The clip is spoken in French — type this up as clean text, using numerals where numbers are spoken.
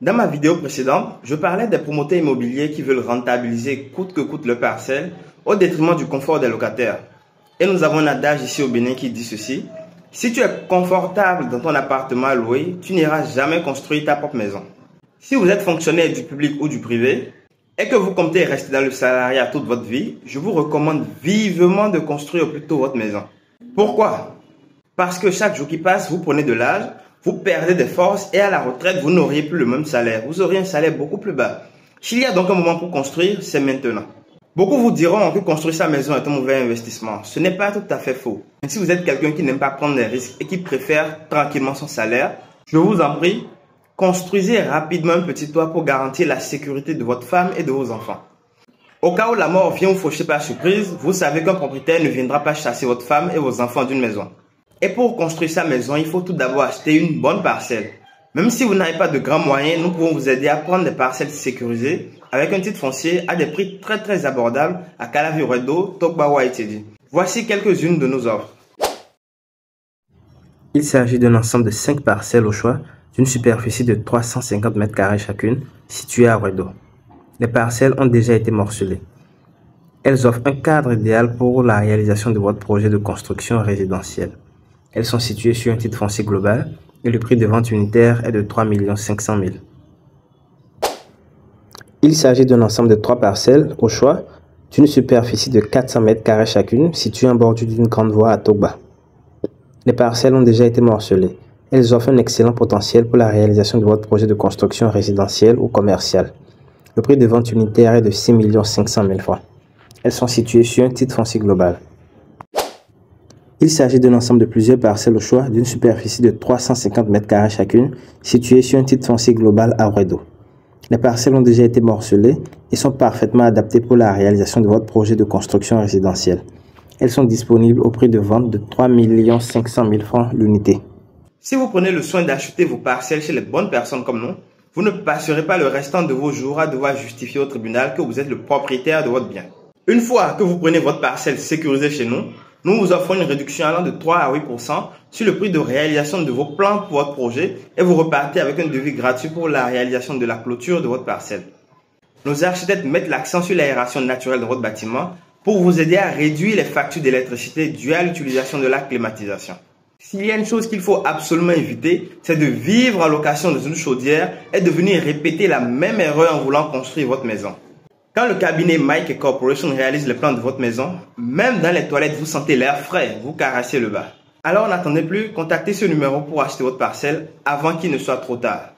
Dans ma vidéo précédente, je parlais des promoteurs immobiliers qui veulent rentabiliser coûte que coûte leur parcelle au détriment du confort des locataires. Et nous avons un adage ici au Bénin qui dit ceci: si tu es confortable dans ton appartement à louer, tu n'iras jamais construire ta propre maison. Si vous êtes fonctionnaire du public ou du privé et que vous comptez rester dans le salariat toute votre vie, je vous recommande vivement de construire au plus tôt votre maison. Pourquoi? Parce que chaque jour qui passe, vous prenez de l'âge, vous perdez des forces et à la retraite, vous n'auriez plus le même salaire. Vous auriez un salaire beaucoup plus bas. S'il y a donc un moment pour construire, c'est maintenant. Beaucoup vous diront que construire sa maison est un mauvais investissement. Ce n'est pas tout à fait faux. Si vous êtes quelqu'un qui n'aime pas prendre des risques et qui préfère tranquillement son salaire, je vous en prie, construisez rapidement un petit toit pour garantir la sécurité de votre femme et de vos enfants. Au cas où la mort vient vous faucher par surprise, vous savez qu'un propriétaire ne viendra pas chasser votre femme et vos enfants d'une maison. Et pour construire sa maison, il faut tout d'abord acheter une bonne parcelle. Même si vous n'avez pas de grands moyens, nous pouvons vous aider à prendre des parcelles sécurisées avec un titre foncier à des prix très abordables à Calavi-Ouedo, Tokba ou Haïti. Voici quelques-unes de nos offres. Il s'agit d'un ensemble de 5 parcelles au choix, d'une superficie de 350 m² chacune, située à Ouedo. Les parcelles ont déjà été morcelées. Elles offrent un cadre idéal pour la réalisation de votre projet de construction résidentielle. Elles sont situées sur un titre foncier global et le prix de vente unitaire est de 3 500 000. Il s'agit d'un ensemble de 3 parcelles au choix, d'une superficie de 400 m² chacune, située en bordure d'une grande voie à Tokba. Les parcelles ont déjà été morcelées. Elles offrent un excellent potentiel pour la réalisation de votre projet de construction résidentielle ou commerciale. Le prix de vente unitaire est de 6 500 000 francs. Elles sont situées sur un titre foncier global. Il s'agit d'un ensemble de plusieurs parcelles au choix d'une superficie de 350 m² chacune, située sur un titre foncier global à Ouedo. Les parcelles ont déjà été morcelées et sont parfaitement adaptées pour la réalisation de votre projet de construction résidentielle. Elles sont disponibles au prix de vente de 3 500 000 francs l'unité. Si vous prenez le soin d'acheter vos parcelles chez les bonnes personnes comme nous, vous ne passerez pas le restant de vos jours à devoir justifier au tribunal que vous êtes le propriétaire de votre bien. Une fois que vous prenez votre parcelle sécurisée chez nous, nous vous offrons une réduction allant de 3 à 8% sur le prix de réalisation de vos plans pour votre projet et vous repartez avec un devis gratuit pour la réalisation de la clôture de votre parcelle. Nos architectes mettent l'accent sur l'aération naturelle de votre bâtiment pour vous aider à réduire les factures d'électricité dues à l'utilisation de la climatisation. S'il y a une chose qu'il faut absolument éviter, c'est de vivre en location dans une chaudière et de venir répéter la même erreur en voulant construire votre maison. Quand le cabinet Mike Corporation réalise le plan de votre maison, même dans les toilettes, vous sentez l'air frais, vous caressez le bas. Alors n'attendez plus, contactez ce numéro pour acheter votre parcelle avant qu'il ne soit trop tard.